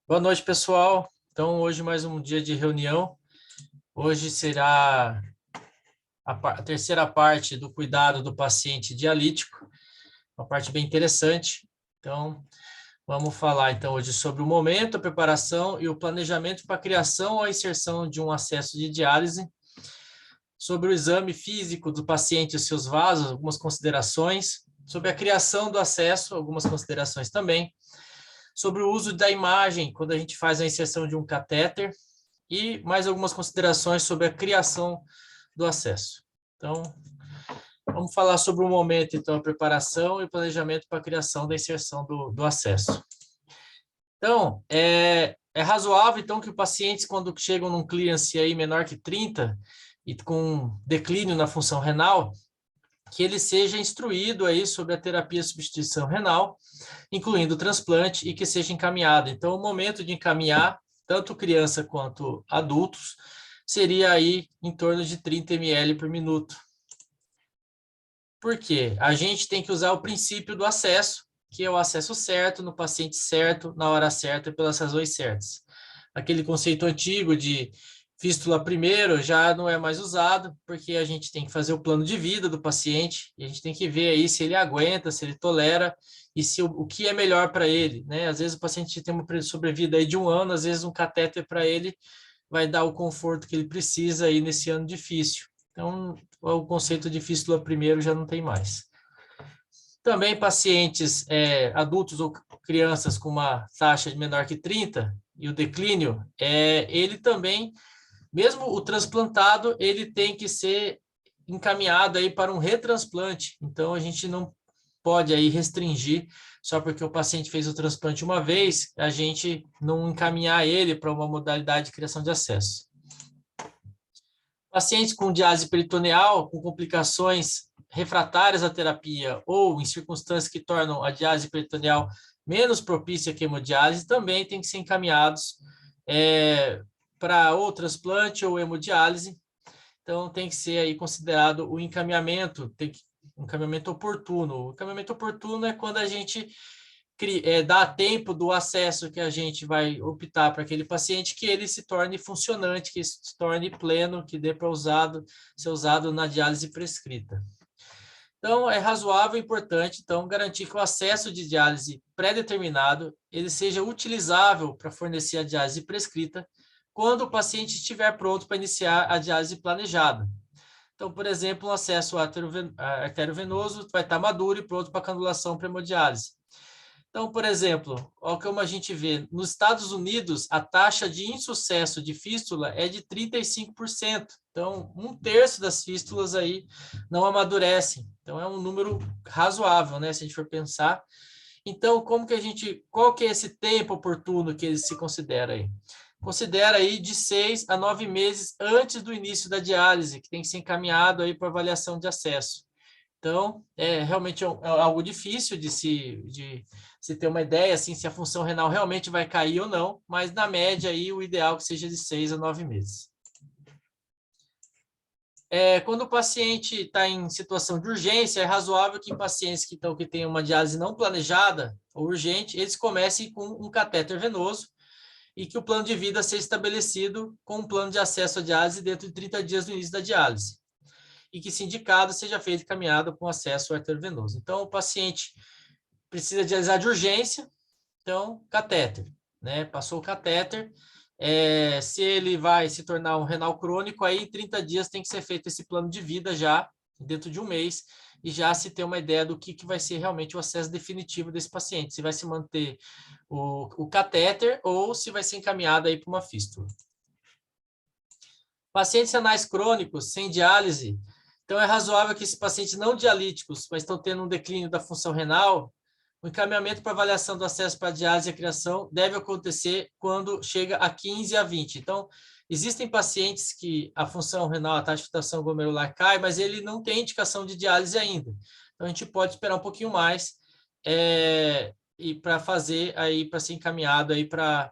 Boa noite, pessoal. Então, hoje mais um dia de reunião. Hoje será a terceira parte do cuidado do paciente dialítico, uma parte bem interessante. Então, vamos falar então hoje sobre o momento, a preparação e o planejamento para a criação ou a inserção de um acesso de diálise, sobre o exame físico do paciente e seus vasos, algumas considerações, sobre a criação do acesso, algumas considerações também, sobre o uso da imagem quando a gente faz a inserção de um catéter, e mais algumas considerações sobre a criação do acesso. Então, vamos falar sobre o momento, então, a preparação e o planejamento para a criação da inserção do acesso. Então, é razoável, então, que os pacientes, quando chegam num clearance aí menor que 30 e com declínio na função renal, que ele seja instruído aí sobre a terapia de substituição renal, incluindo o transplante, e que seja encaminhado. Então, o momento de encaminhar, tanto criança quanto adultos, seria aí em torno de 30 ml por minuto. Por quê? A gente tem que usar o princípio do acesso, que é o acesso certo, no paciente certo, na hora certa e pelas razões certas. Aquele conceito antigo de fístula primeiro já não é mais usado, porque a gente tem que fazer o plano de vida do paciente, e a gente tem que ver aí se ele aguenta, se ele tolera, e se o que é melhor para ele, né? Às vezes o paciente tem uma sobrevida aí de 1 ano, às vezes um catéter para ele vai dar o conforto que ele precisa aí nesse ano difícil. Então, o conceito de fístula primeiro já não tem mais. Também pacientes adultos ou crianças com uma taxa de menor que 30 e o declínio, ele também, mesmo o transplantado, ele tem que ser encaminhado aí para um retransplante. Então, a gente não pode aí restringir, só porque o paciente fez o transplante uma vez, a gente não encaminhar ele para uma modalidade de criação de acesso. Pacientes com diálise peritoneal, com complicações refratárias à terapia ou em circunstâncias que tornam a diálise peritoneal menos propícia que a hemodiálise, também têm que ser encaminhados para ou transplante ou hemodiálise. Então, tem que ser aí considerado o encaminhamento, um encaminhamento oportuno. O encaminhamento oportuno é quando a gente dá tempo do acesso que a gente vai optar para aquele paciente, que ele se torne funcionante, que se torne pleno, que dê para ser usado na diálise prescrita. Então, é razoável e importante, então, garantir que o acesso de diálise pré-determinado ele seja utilizável para fornecer a diálise prescrita quando o paciente estiver pronto para iniciar a diálise planejada. Então, por exemplo, o acesso arteriovenoso vai estar maduro e pronto para canulação para hemodiálise. Então, por exemplo, como a gente vê, nos Estados Unidos, a taxa de insucesso de fístula é de 35%. Então, 1/3 das fístulas aí não amadurecem. Então, é um número razoável, né, se a gente for pensar. Então, qual que é esse tempo oportuno que ele se considera aí? Considera aí de 6 a 9 meses antes do início da diálise, que tem que ser encaminhado aí para avaliação de acesso. Então, realmente é algo difícil de se ter uma ideia, assim, se a função renal realmente vai cair ou não, mas na média aí o ideal é que seja de 6 a 9 meses. Quando o paciente está em situação de urgência, é razoável que em pacientes que têm uma diálise não planejada ou urgente, eles comecem com um catéter venoso e que o plano de vida seja estabelecido com um plano de acesso à diálise dentro de 30 dias do início da diálise. E que, se indicado, seja feito caminhado com acesso arteriovenoso. Então, o paciente precisa dialisar de urgência, então, catéter, né? Passou o catéter, se ele vai se tornar um renal crônico, aí em 30 dias tem que ser feito esse plano de vida já, dentro de um mês, e já se ter uma ideia do que vai ser realmente o acesso definitivo desse paciente, se vai se manter o catéter ou se vai ser encaminhado aí para uma fístula. Pacientes renais crônicos, sem diálise, então é razoável que esses pacientes não dialíticos, mas estão tendo um declínio da função renal, o encaminhamento para avaliação do acesso para a diálise e a criação deve acontecer quando chega a 15 a 20. Então, existem pacientes que a função renal, a taxa de filtração glomerular cai, mas ele não tem indicação de diálise ainda. Então, a gente pode esperar um pouquinho mais e para fazer aí, para ser encaminhado aí para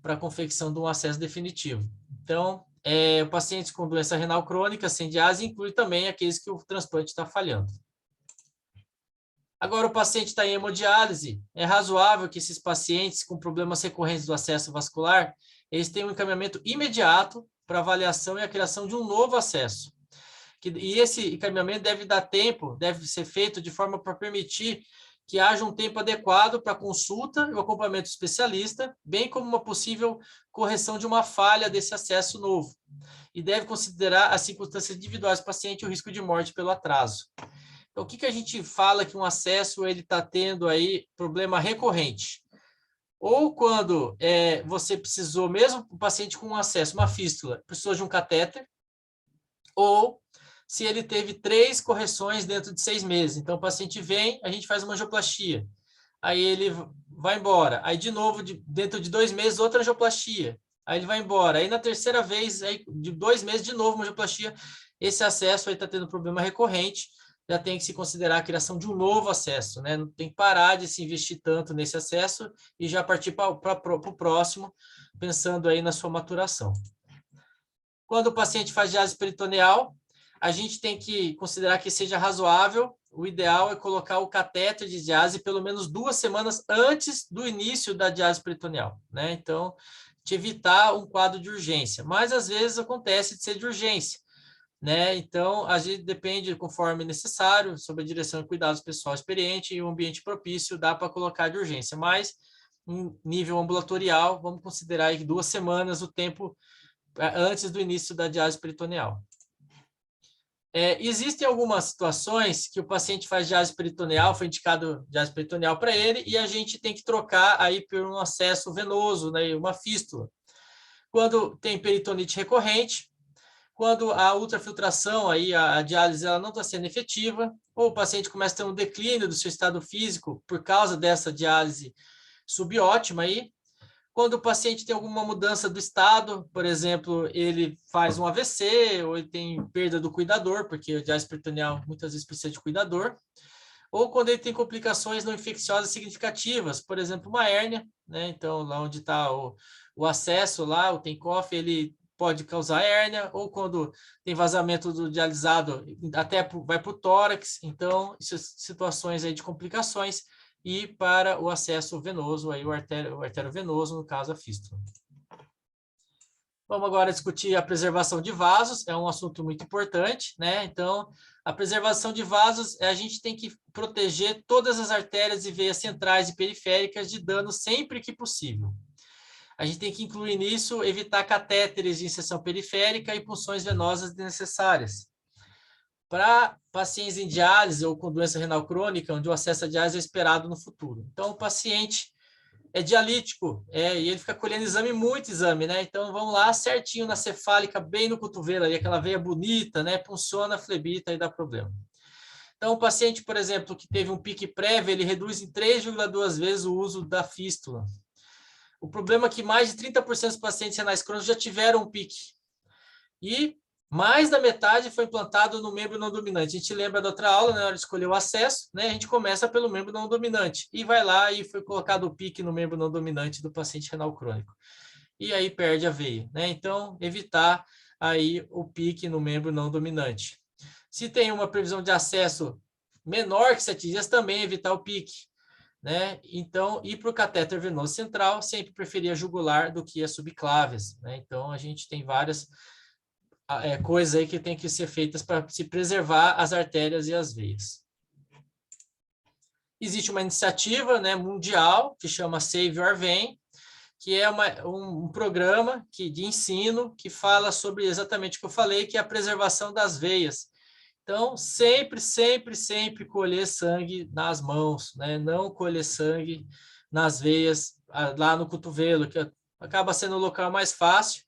a confecção de um acesso definitivo. Então, pacientes com doença renal crônica sem diálise inclui também aqueles que o transplante está falhando. Agora, o paciente está em hemodiálise, é razoável que esses pacientes com problemas recorrentes do acesso vascular, eles tenham um encaminhamento imediato para avaliação e a criação de um novo acesso. E esse encaminhamento deve dar tempo, deve ser feito de forma para permitir que haja um tempo adequado para a consulta e o acompanhamento especialista, bem como uma possível correção de uma falha desse acesso novo. E deve considerar as circunstâncias individuais do paciente e o risco de morte pelo atraso. Então, o que a gente fala que um acesso ele está tendo aí problema recorrente? Ou quando você precisou, mesmo o paciente com um acesso, uma fístula, precisou de um catéter, ou se ele teve 3 correções dentro de 6 meses. Então, o paciente vem, a gente faz uma angioplastia, aí ele vai embora. Aí, de novo, dentro de 2 meses, outra angioplastia. Aí ele vai embora. Aí, na terceira vez, aí, de 2 meses, de novo uma angioplastia. Esse acesso aí está tendo problema recorrente, já tem que se considerar a criação de um novo acesso, né? Não tem que parar de se investir tanto nesse acesso e já partir para o próximo, pensando aí na sua maturação. Quando o paciente faz diálise peritoneal, a gente tem que considerar que seja razoável. O ideal é colocar o catéter de diálise pelo menos 2 semanas antes do início da diálise peritoneal, né? Então, te evitar um quadro de urgência. Mas, às vezes, acontece de ser de urgência, né? Então, a gente depende, conforme necessário, sob a direção e cuidados pessoal experiente e um ambiente propício, dá para colocar de urgência. Mas, em nível ambulatorial, vamos considerar aí 2 semanas o tempo antes do início da diálise peritoneal. Existem algumas situações que o paciente faz diálise peritoneal, foi indicado diálise peritoneal para ele, e a gente tem que trocar aí por um acesso venoso, né, uma fístula. Quando tem peritonite recorrente, quando a ultrafiltração, aí a diálise ela não está sendo efetiva, ou o paciente começa a ter um declínio do seu estado físico por causa dessa diálise subótima aí, quando o paciente tem alguma mudança do estado, por exemplo, ele faz um AVC, ou ele tem perda do cuidador, porque a diálise peritoneal muitas vezes precisa de cuidador, ou quando ele tem complicações não infecciosas significativas, por exemplo, uma hérnia, né? Então, lá onde está o acesso, lá, o Tencoff, ele pode causar hérnia, ou quando tem vazamento do dialisado, até vai para o tórax. Então, essas situações aí de complicações, e para o acesso venoso, aí o arteriovenoso, no caso a fístula. Vamos agora discutir a preservação de vasos, é um assunto muito importante, né? Então, a preservação de vasos, a gente tem que proteger todas as artérias e veias centrais e periféricas de dano sempre que possível. A gente tem que incluir nisso, evitar catéteres de inserção periférica e punções venosas desnecessárias. Para pacientes em diálise ou com doença renal crônica, onde o acesso à diálise é esperado no futuro. Então, o paciente é dialítico, e ele fica colhendo muito exame, né? Então, vamos lá, certinho na cefálica, bem no cotovelo, ali, aquela veia bonita, né? Punciona a flebita e dá problema. Então, o paciente, por exemplo, que teve um pique prévio, ele reduz em 3,2 vezes o uso da fístula. O problema é que mais de 30% dos pacientes renais crônicos já tiveram um pique. E mais da metade foi implantado no membro não dominante. A gente lembra da outra aula, né? Na hora de escolher o acesso, né? A gente começa pelo membro não dominante. E vai lá e foi colocado o pique no membro não dominante do paciente renal crônico. E aí perde a veia, né? Então, evitar aí o pique no membro não dominante. Se tem uma previsão de acesso menor que 7 dias, também evitar o pique, né? Então, ir para o catéter venoso central, sempre preferir a jugular do que as subclávias, né? Então, a gente tem várias coisas aí que tem que ser feitas para se preservar as artérias e as veias. Existe uma iniciativa, né, mundial que chama Save Your Vein, que é um programa de ensino que fala sobre exatamente o que eu falei, que é a preservação das veias. Então, sempre, sempre, sempre colher sangue nas mãos, né? Não colher sangue nas veias, lá no cotovelo, que acaba sendo o local mais fácil,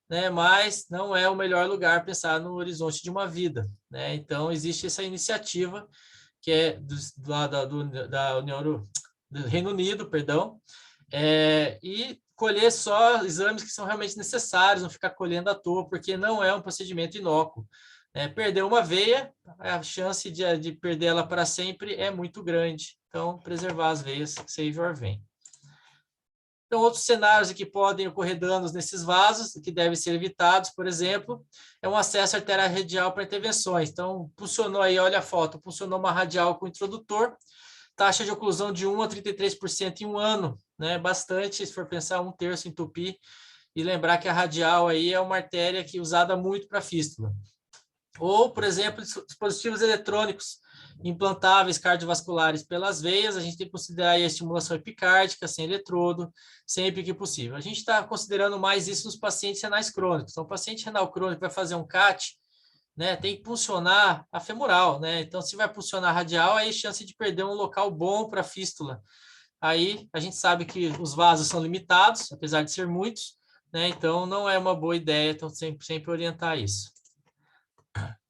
né? Mas não é o melhor lugar pensar no horizonte de uma vida, né? Então, existe essa iniciativa que é da União do Reino Unido, perdão, e colher só exames que são realmente necessários, não ficar colhendo à toa, porque não é um procedimento inócuo. Perder uma veia, a chance de perder ela para sempre é muito grande. Então, preservar as veias, save your vein. Então, outros cenários que podem ocorrer danos nesses vasos, que devem ser evitados, por exemplo, é um acesso arterial radial para intervenções. Então, funcionou aí, olha a foto, funcionou uma radial com introdutor, taxa de oclusão de 1 a 33% em um ano, né? Bastante, se for pensar, 1/3 entupir. E lembrar que a radial aí é uma artéria que é usada muito para fístula. Ou, por exemplo, dispositivos eletrônicos implantáveis cardiovasculares pelas veias, a gente tem que considerar aí a estimulação epicárdica, sem eletrodo, sempre que possível. A gente está considerando mais isso nos pacientes renais crônicos. Então, o paciente renal crônico vai fazer um CAT, né, tem que puncionar a femoral, né? Então, se vai puncionar a radial, aí chance de perder um local bom para fístula. Aí, a gente sabe que os vasos são limitados, apesar de ser muitos, né? Então, não é uma boa ideia, então sempre orientar isso.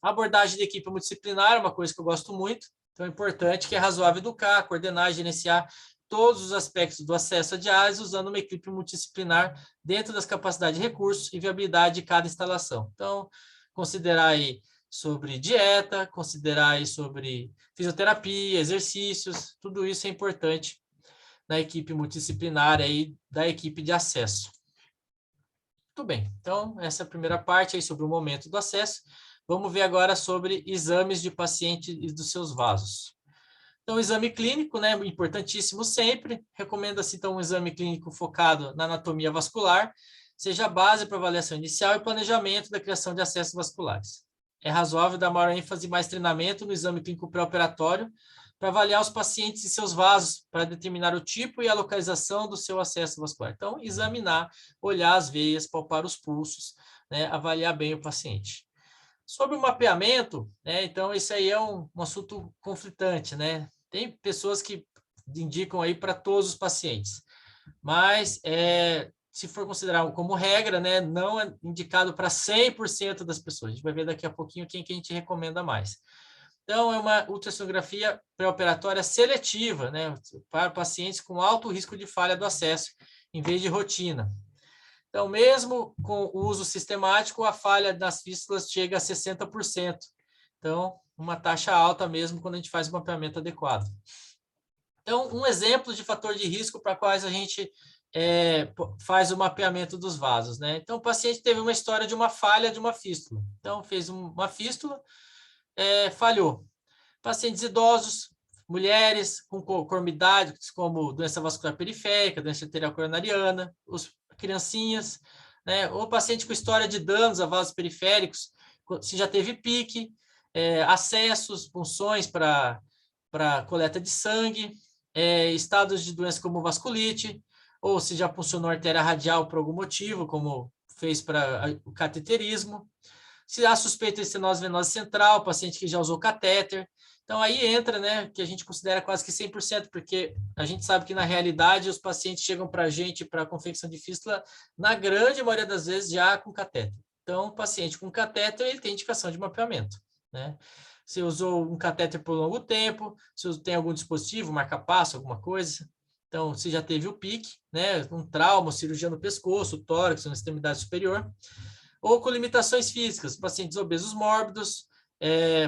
A abordagem de equipe multidisciplinar é uma coisa que eu gosto muito, então é importante que é razoável educar, coordenar e gerenciar todos os aspectos do acesso à diálise usando uma equipe multidisciplinar dentro das capacidades de recursos e viabilidade de cada instalação. Então, considerar aí sobre dieta, considerar aí sobre fisioterapia, exercícios, tudo isso é importante na equipe multidisciplinar aí da equipe de acesso. Muito bem, então essa é a primeira parte aí sobre o momento do acesso. Vamos ver agora sobre exames de paciente e dos seus vasos. Então, exame clínico, né, importantíssimo sempre. Recomenda-se, então, um exame clínico focado na anatomia vascular, seja a base para avaliação inicial e planejamento da criação de acessos vasculares. É razoável dar maior ênfase e mais treinamento no exame clínico pré-operatório para avaliar os pacientes e seus vasos, para determinar o tipo e a localização do seu acesso vascular. Então, examinar, olhar as veias, palpar os pulsos, né, avaliar bem o paciente. Sobre o mapeamento, né, então isso aí é um assunto conflitante, né? Tem pessoas que indicam aí para todos os pacientes, mas se for considerar como regra, né, não é indicado para 100% das pessoas. A gente vai ver daqui a pouquinho quem que a gente recomenda mais. Então, é uma ultrassonografia pré-operatória seletiva, né, para pacientes com alto risco de falha do acesso, em vez de rotina. Então, mesmo com o uso sistemático, a falha das fístulas chega a 60%. Então, uma taxa alta mesmo quando a gente faz o mapeamento adequado. Então, um exemplo de fator de risco para quais a gente faz o mapeamento dos vasos, né? Então, o paciente teve uma história de uma falha de uma fístula. Então, fez uma fístula, falhou. Pacientes idosos, mulheres com comorbidades como doença vascular periférica, doença arterial coronariana, os criancinhas, né? Ou paciente com história de danos a vasos periféricos, se já teve pique, acessos, punções para coleta de sangue, estados de doença como vasculite, ou se já puncionou artéria radial por algum motivo, como fez para o cateterismo. Se há suspeita de estenose venosa central, paciente que já usou catéter. Então, aí entra, né, que a gente considera quase que 100%, porque a gente sabe que, na realidade, os pacientes chegam para a gente para confecção de fístula, na grande maioria das vezes, já com catéter. Então, o paciente com catéter, ele tem indicação de mapeamento, né? Se usou um catéter por longo tempo, se tem algum dispositivo, marca-passo, alguma coisa. Então, se já teve o pique, né, um trauma, cirurgia no pescoço, tórax, na extremidade superior, ou com limitações físicas, pacientes obesos mórbidos,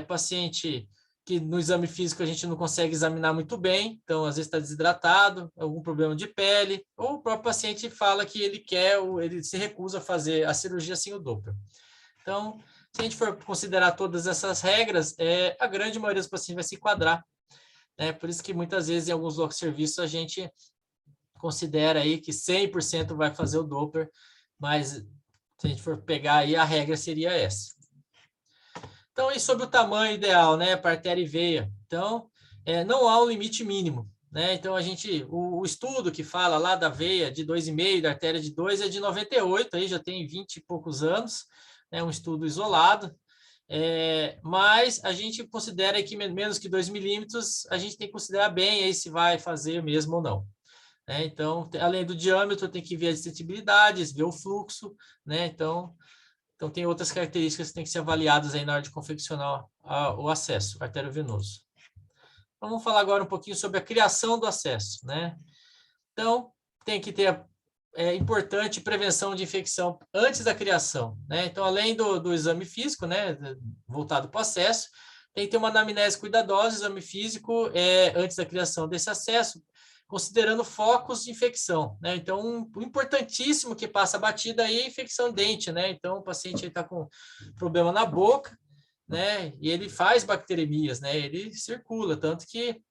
paciente que no exame físico a gente não consegue examinar muito bem, então às vezes está desidratado, algum problema de pele, ou o próprio paciente fala que ele quer, ou ele se recusa a fazer a cirurgia sem o Doppler. Então, se a gente for considerar todas essas regras, a grande maioria dos pacientes vai se enquadrar, né? Por isso que muitas vezes em alguns locais de serviço a gente considera aí que 100% vai fazer o Doppler, mas se a gente for pegar aí, a regra seria essa. Então, e sobre o tamanho ideal, né, para artéria e veia? Então, não há um limite mínimo, né? Então, o estudo que fala lá da veia de 2,5, da artéria de 2, é de 98, aí já tem 20 e poucos anos, né, um estudo isolado, mas a gente considera que menos que 2 milímetros, a gente tem que considerar bem aí se vai fazer mesmo ou não. Então, além do diâmetro, tem que ver as extensibilidades, ver o fluxo, né? Então tem outras características que têm que ser avaliadas aí na hora de confeccionar o acesso arteriovenoso. Então, vamos falar agora um pouquinho sobre a criação do acesso, né? Então, tem que ter importante prevenção de infecção antes da criação, né? Então, além do exame físico, né, voltado para o acesso, tem que ter uma anamnese cuidadosa, exame físico antes da criação desse acesso, considerando focos de infecção, né? Então, o importantíssimo que passa batida aí é a infecção dente, né? Então, o paciente está com problema na boca, né? E ele faz bacteremias, né? Ele circula, tanto que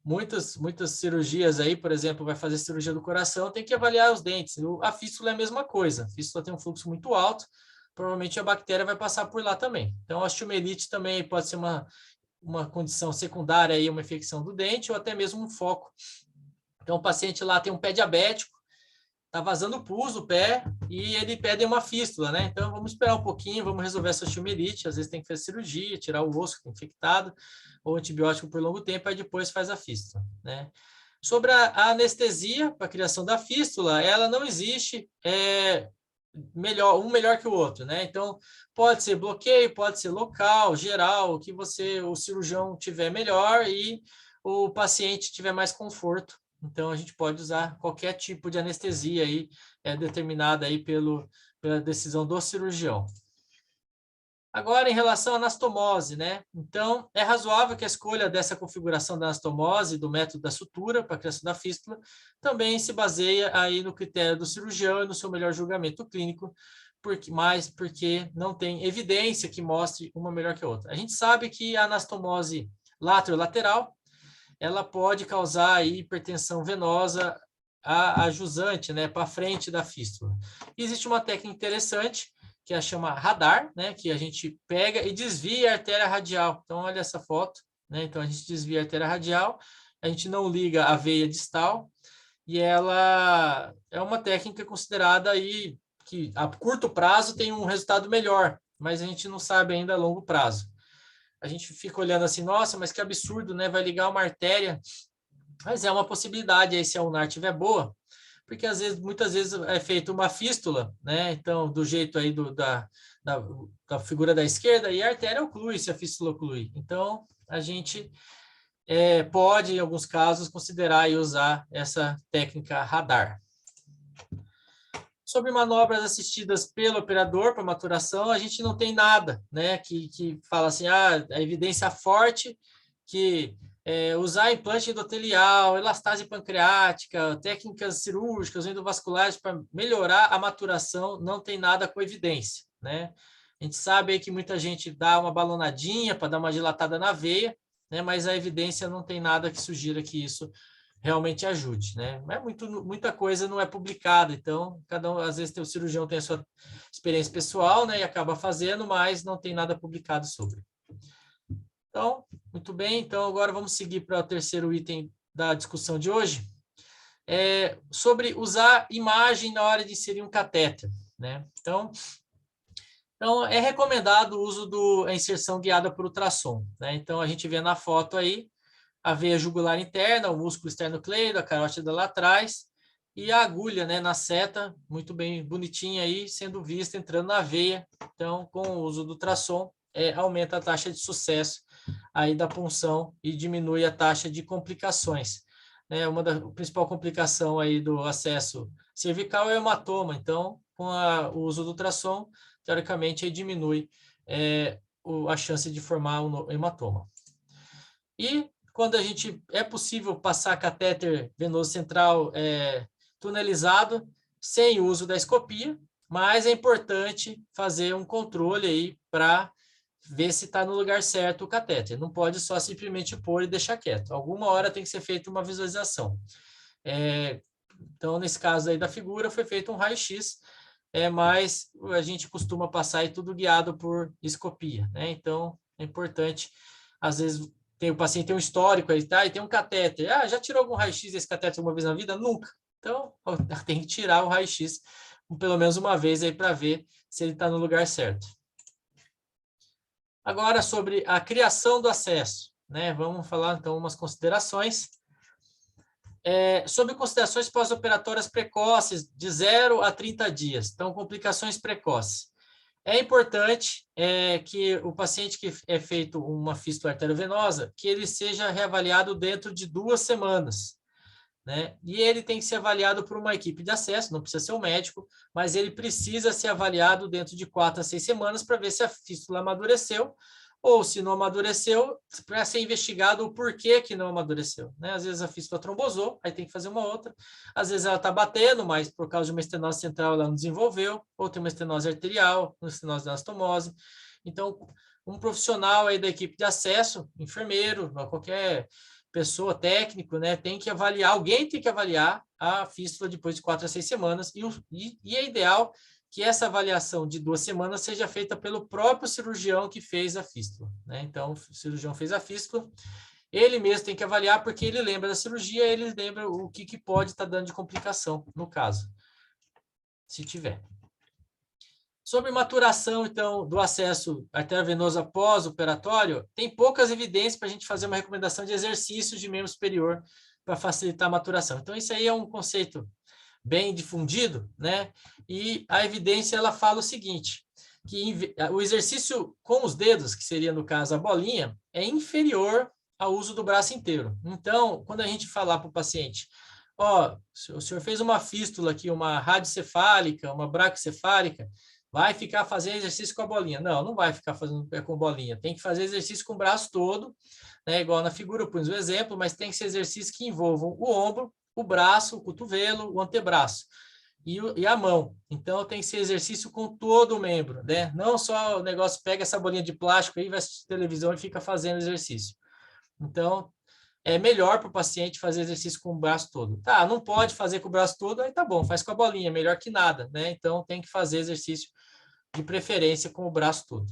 muitas cirurgias aí, por exemplo, vai fazer cirurgia do coração, tem que avaliar os dentes. A fístula é a mesma coisa. A fístula tem um fluxo muito alto, provavelmente a bactéria vai passar por lá também. Então, a osteomielite também pode ser uma condição secundária aí, uma infecção do dente ou até mesmo um foco. Então, o paciente lá tem um pé diabético, está vazando pus do pé e ele pede uma fístula, né? Então, vamos esperar um pouquinho, vamos resolver essa osteomielite. Às vezes tem que fazer cirurgia, tirar o osso que está infectado, ou antibiótico por longo tempo, aí depois faz a fístula, né? Sobre a anestesia para a criação da fístula, ela não existe melhor que o outro, né? Então, pode ser bloqueio, pode ser local, geral, o que o cirurgião tiver melhor e o paciente tiver mais conforto. Então, a gente pode usar qualquer tipo de anestesia aí, determinada aí pela decisão do cirurgião. Agora, em relação à anastomose, né? Então, é razoável que a escolha dessa configuração da anastomose, do método da sutura para a criação da fístula, também se baseia aí no critério do cirurgião e no seu melhor julgamento clínico, porque não tem evidência que mostre uma melhor que a outra. A gente sabe que a anastomose lateral, ela pode causar aí hipertensão venosa a jusante, né, para frente da fístula. E existe uma técnica interessante, que é chama radar, né, que a gente pega e desvia a artéria radial. Então, olha essa foto, né? Então, a gente desvia a artéria radial, a gente não liga a veia distal, e ela é uma técnica considerada aí que a curto prazo tem um resultado melhor, mas a gente não sabe ainda a longo prazo. A gente fica olhando assim, nossa, mas que absurdo, né? Vai ligar uma artéria, mas é uma possibilidade aí se a UNAR estiver boa, porque muitas vezes é feita uma fístula, né? Então, do jeito aí da figura da esquerda, e a artéria oclui, se a fístula oclui. Então, a gente pode, em alguns casos, considerar e usar essa técnica radar. Sobre manobras assistidas pelo operador para maturação, a gente não tem nada, né, que fala assim, a evidência forte que usar implante endotelial, elastase pancreática, técnicas cirúrgicas, endovasculares para melhorar a maturação, não tem nada com evidência, né? A gente sabe aí que muita gente dá uma balonadinha para dar uma dilatada na veia, né, mas a evidência não tem nada que sugira que isso realmente ajude, né? Mas muita coisa não é publicada, então às vezes o cirurgião tem a sua experiência pessoal, né, e acaba fazendo, mas não tem nada publicado sobre. Então, muito bem, então agora vamos seguir para o terceiro item da discussão de hoje, sobre usar imagem na hora de inserir um catéter, né? Então é recomendado o uso da inserção guiada por ultrassom, né? Então a gente vê na foto aí a veia jugular interna, o músculo esternocleido, a carótida lá atrás, e a agulha, né, na seta, muito bem bonitinha aí, sendo vista entrando na veia. Então, com o uso do ultrassom, aumenta a taxa de sucesso aí da punção e diminui a taxa de complicações. A principal complicação aí do acesso cervical é o hematoma. Então, com o uso do ultrassom, teoricamente, aí diminui a chance de formar um hematoma. E quando é possível passar catéter venoso central tunelizado sem uso da escopia, mas é importante fazer um controle aí para ver se está no lugar certo o catéter. Não pode só simplesmente pôr e deixar quieto. Alguma hora tem que ser feita uma visualização. Então, nesse caso aí da figura, foi feito um raio-x, mas a gente costuma passar aí tudo guiado por escopia, né? Então, é importante, às vezes, o paciente tem um histórico aí, tá? E tem um catéter. Já tirou algum raio-x desse catéter uma vez na vida? Nunca. Então, tem que tirar o raio-x pelo menos uma vez aí para ver se ele está no lugar certo. Agora, sobre a criação do acesso, né? Vamos falar, então, umas considerações. Sobre considerações pós-operatórias precoces, de 0 a 30 dias. Então, complicações precoces. É importante que o paciente que é feito uma fístula arteriovenosa, que ele seja reavaliado dentro de 2 semanas, né? E ele tem que ser avaliado por uma equipe de acesso, não precisa ser um médico, mas ele precisa ser avaliado dentro de 4 a 6 semanas para ver se a fístula amadureceu, ou se não amadureceu, para ser investigado o porquê que não amadureceu, né? Às vezes a fístula trombosou, aí tem que fazer uma outra. Às vezes ela está batendo, mas por causa de uma estenose central ela não desenvolveu, ou tem uma estenose arterial, uma estenose de anastomose. Então, um profissional aí da equipe de acesso, enfermeiro, qualquer pessoa, técnico, né, tem que avaliar, alguém tem que avaliar a fístula depois de 4 a 6 semanas, e é ideal que essa avaliação de 2 semanas seja feita pelo próprio cirurgião que fez a fístula, né? Então, o cirurgião fez a fístula, ele mesmo tem que avaliar, porque ele lembra da cirurgia, ele lembra o que pode estar dando de complicação, no caso, se tiver. Sobre maturação, então, do acesso arteriovenoso após operatório, tem poucas evidências para a gente fazer uma recomendação de exercícios de membro superior para facilitar a maturação. Então, isso aí é um conceito bem difundido, né? E a evidência, ela fala o seguinte, que o exercício com os dedos, que seria, no caso, a bolinha, é inferior ao uso do braço inteiro. Então, quando a gente falar para o paciente, ó, o senhor fez uma fístula aqui, uma radiocefálica, uma braquiocefálica, vai ficar fazendo exercício com a bolinha. Não, não vai ficar fazendo com bolinha. Tem que fazer exercício com o braço todo, né? Igual na figura, eu pus o exemplo, mas tem que ser exercícios que envolvam o ombro, o braço, o cotovelo, o antebraço e a mão. Então, tem que ser exercício com todo o membro, né? Não só o negócio, pega essa bolinha de plástico aí, vai assistir televisão e fica fazendo exercício. Então, é melhor para o paciente fazer exercício com o braço todo. Tá, não pode fazer com o braço todo, aí tá bom, faz com a bolinha, melhor que nada, né? Então, tem que fazer exercício de preferência com o braço todo.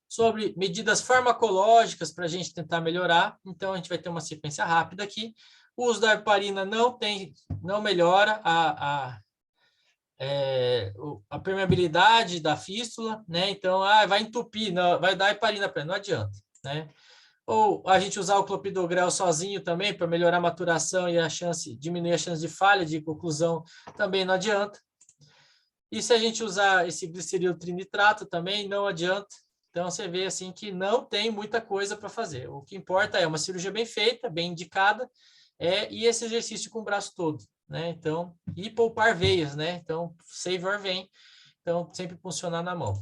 Sobre medidas farmacológicas para a gente tentar melhorar, então a gente vai ter uma sequência rápida aqui. O uso da heparina não melhora a permeabilidade da fístula, né? Então, vai entupir, não, vai dar heparina para ele, não adianta, né? Ou a gente usar o clopidogrel sozinho também para melhorar a maturação e diminuir a chance de falha, de oclusão, também não adianta. E se a gente usar esse gliceril trinitrato também, não adianta. Então, você vê assim que não tem muita coisa para fazer. O que importa é uma cirurgia bem feita, bem indicada, e esse exercício com o braço todo, né? Então, e poupar veias, né? Então, save or vein. Então, sempre funcionar na mão.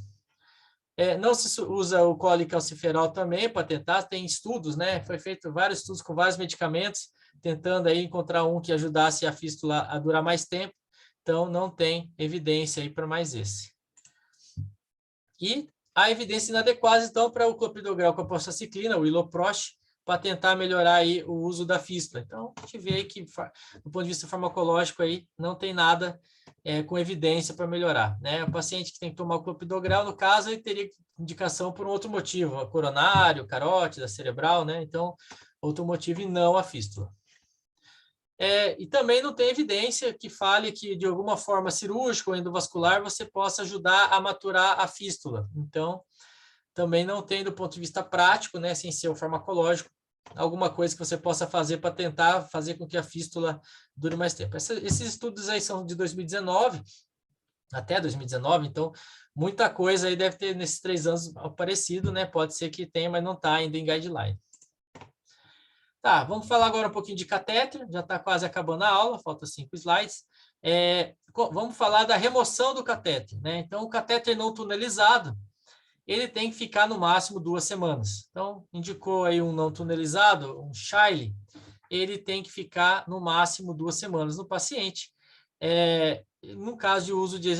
Não se usa o colicalciferol também para tentar, tem estudos, né? Foi feito vários estudos com vários medicamentos, tentando aí encontrar um que ajudasse a fístula a durar mais tempo. Então, não tem evidência aí para mais esse. E a evidência inadequada, então, para o clopidogrel com a prostacyclina, o iloprost, para tentar melhorar aí o uso da fístula. Então, a gente vê aí que, do ponto de vista farmacológico, aí não tem nada com evidência para melhorar, né? O paciente que tem que tomar o clopidogrel, no caso, ele teria indicação por um outro motivo, coronário, carótida, cerebral, né? Então, outro motivo e não a fístula. E também não tem evidência que fale que, de alguma forma cirúrgica ou endovascular, você possa ajudar a maturar a fístula. Então, também não tem, do ponto de vista prático, né, sem ser o farmacológico, alguma coisa que você possa fazer para tentar fazer com que a fístula dure mais tempo. Esses estudos aí são de 2019, até 2019, então muita coisa aí deve ter nesses 3 anos aparecido, né? Pode ser que tenha, mas não está ainda em guideline. Tá, vamos falar agora um pouquinho de catéter, já está quase acabando a aula, falta 5 slides. Vamos falar da remoção do catéter, né? Então, o catéter não tunelizado, ele tem que ficar no máximo 2 semanas. Então, indicou aí um não tunelizado, um Shiley, ele tem que ficar no máximo 2 semanas no paciente, no caso de uso de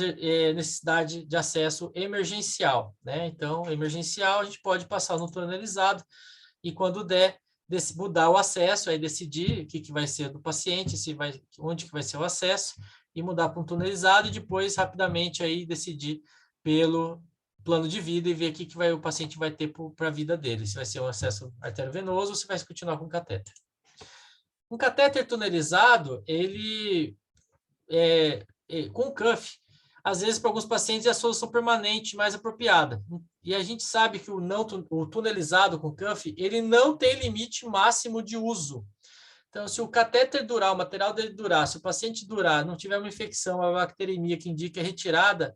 necessidade de acesso emergencial, né? Então, emergencial, a gente pode passar no tunelizado e, quando der, mudar o acesso, aí decidir o que vai ser do paciente, onde que vai ser o acesso, e mudar para um tunelizado, e depois, rapidamente, aí decidir pelo plano de vida e ver o que o paciente vai ter para a vida dele, se vai ser um acesso arteriovenoso ou se vai continuar com catéter. Um catéter tunelizado, ele com cuff, às vezes para alguns pacientes é a solução permanente mais apropriada. E a gente sabe que o tunelizado com cuff, ele não tem limite máximo de uso. Então, se o catéter durar, o material dele durar, se o paciente durar, não tiver uma infecção, uma bacteremia que indique a retirada,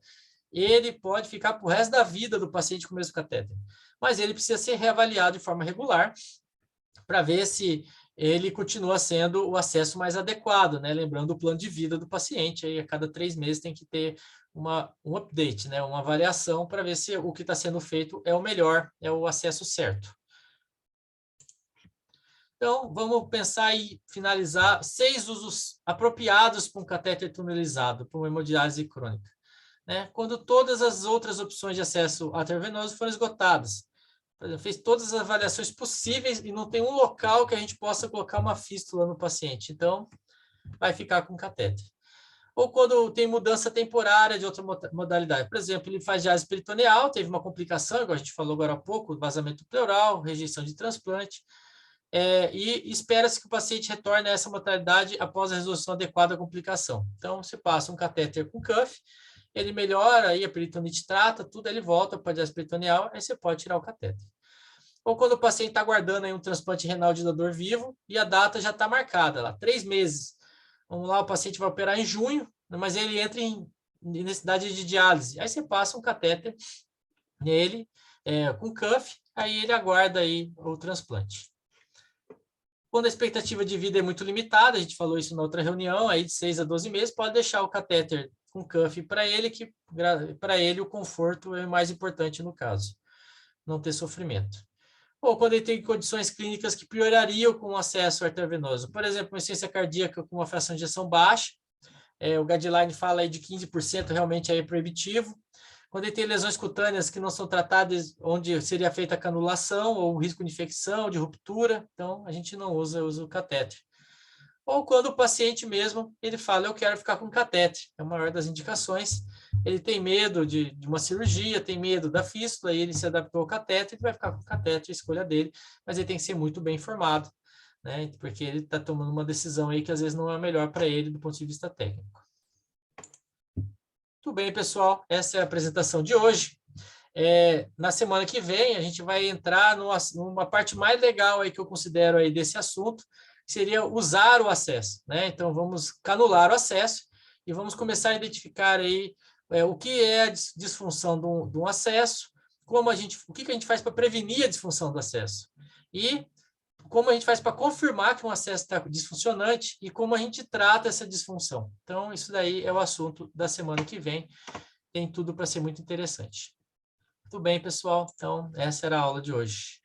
ele pode ficar para o resto da vida do paciente com o mesmo catéter. Mas ele precisa ser reavaliado de forma regular para ver se ele continua sendo o acesso mais adequado, né? Lembrando o plano de vida do paciente, aí a cada 3 meses tem que ter um update, né? Uma avaliação para ver se o que está sendo feito é o melhor, é o acesso certo. Então, vamos pensar e finalizar 6 usos apropriados para um catéter tunelizado, para uma hemodiálise crônica. Né? Quando todas as outras opções de acesso arteriovenoso foram esgotadas. por exemplo, fez todas as avaliações possíveis e não tem um local que a gente possa colocar uma fístula no paciente. Então, vai ficar com catéter. Ou quando tem mudança temporária de outra modalidade. Por exemplo, ele faz diálise peritoneal, teve uma complicação, igual a gente falou agora há pouco, vazamento pleural, rejeição de transplante, e espera-se que o paciente retorne a essa modalidade após a resolução adequada da complicação. Então, você passa um catéter com cuff, ele melhora, aí a peritonite trata, tudo, ele volta para a diálise peritoneal, aí você pode tirar o catéter. Ou quando o paciente está aguardando aí um transplante renal de doador vivo e a data já está marcada lá, 3 meses. Vamos lá, o paciente vai operar em junho, mas ele entra em necessidade de diálise. Aí você passa um catéter nele, com cuff, aí ele aguarda aí o transplante. Quando a expectativa de vida é muito limitada, a gente falou isso na outra reunião, aí de 6 a 12 meses, pode deixar o catéter com cuff para ele, que para ele o conforto é o mais importante no caso, não ter sofrimento. Ou quando ele tem condições clínicas que piorariam com o acesso arteriovenoso. Por exemplo, uma insuficiência cardíaca com uma fração de ejeção baixa, o guideline fala aí de 15% realmente é proibitivo. Quando ele tem lesões cutâneas que não são tratadas, onde seria feita a canulação ou risco de infecção, de ruptura, então a gente não usa o catéter. Ou quando o paciente mesmo, ele fala, eu quero ficar com catéter, é a maior das indicações. Ele tem medo de uma cirurgia, tem medo da fístula, e ele se adaptou ao catéter, ele vai ficar com o catéter, a escolha dele, mas ele tem que ser muito bem informado, né? Porque ele está tomando uma decisão aí que às vezes não é a melhor para ele do ponto de vista técnico. Muito bem, pessoal, essa é a apresentação de hoje. Na semana que vem, a gente vai entrar numa parte mais legal aí que eu considero aí desse assunto, que seria usar o acesso, né? Então, vamos canular o acesso e vamos começar a identificar aí o que é a disfunção de um acesso, o que a gente faz para prevenir a disfunção do acesso e como a gente faz para confirmar que um acesso está disfuncionante e como a gente trata essa disfunção. Então, isso daí é o assunto da semana que vem. Tem tudo para ser muito interessante. Muito bem, pessoal. Então, essa era a aula de hoje.